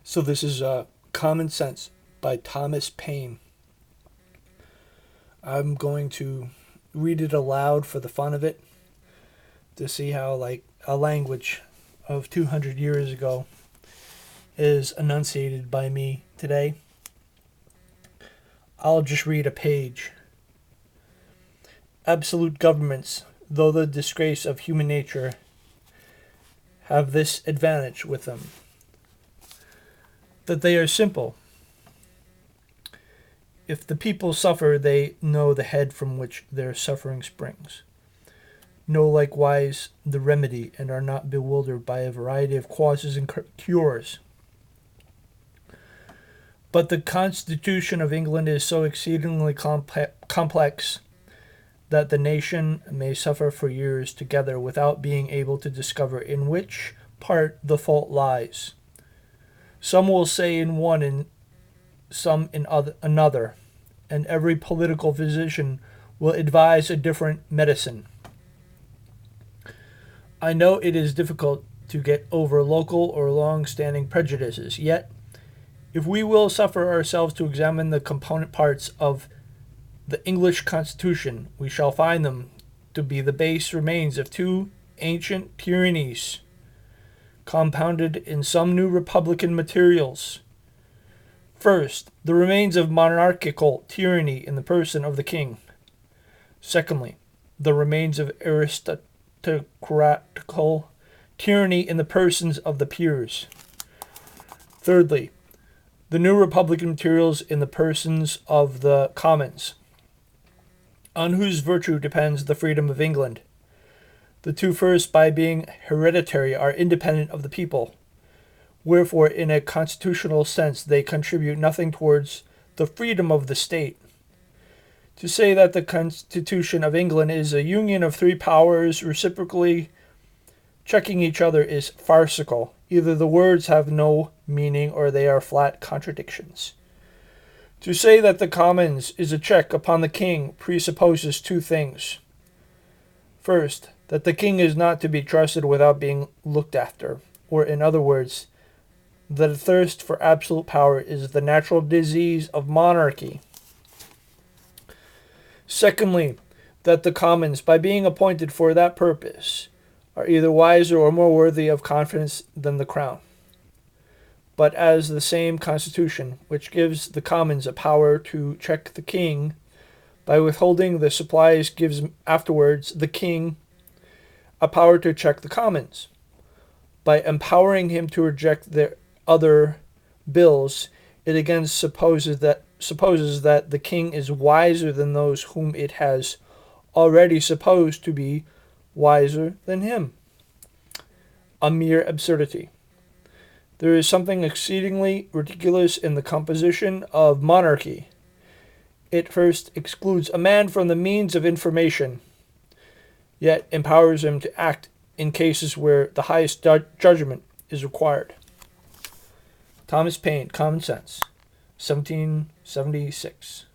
So this is Common Sense by Thomas Paine. I'm going to read it aloud for the fun of it to see how like a language of 200 years ago is enunciated by me today. I'll just read a page. Absolute governments, though the disgrace of human nature, have this advantage with them, that they are simple. If the people suffer, they know the head from which their suffering springs, know likewise the remedy, and are not bewildered by a variety of causes and cures. But the Constitution of England is so exceedingly complex that the nation may suffer for years together without being able to discover in which part the fault lies. Some will say in one and some in another, and every political physician will advise a different medicine. I know it is difficult to get over local or long-standing prejudices, yet if we will suffer ourselves to examine the component parts of the English Constitution, we shall find them to be the base remains of two ancient tyrannies, compounded in some new republican materials. First, the remains of monarchical tyranny in the person of the king. Secondly, the remains of aristocratical tyranny in the persons of the peers. Thirdly, the new republican materials in the persons of the commons, on whose virtue depends the freedom of England. The two first, by being hereditary, are independent of the people. Wherefore, in a constitutional sense, they contribute nothing towards the freedom of the state. To say that the Constitution of England is a union of three powers reciprocally checking each other is farcical. Either the words have no meaning or they are flat contradictions. To say that the Commons is a check upon the king presupposes two things. First, that the king is not to be trusted without being looked after, or in other words, that a thirst for absolute power is the natural disease of monarchy. Secondly, that the Commons, by being appointed for that purpose, are either wiser or more worthy of confidence than the crown. But as the same Constitution, which gives the Commons a power to check the king by withholding the supplies, gives afterwards the king a power to check the Commons by empowering him to reject their other bills, it again supposes that the king is wiser than those whom it has already supposed to be wiser than him. A mere absurdity. There is something exceedingly ridiculous in the composition of monarchy. It first excludes a man from the means of information, yet empowers him to act in cases where the highest judgment is required. Thomas Paine, Common Sense, 1776.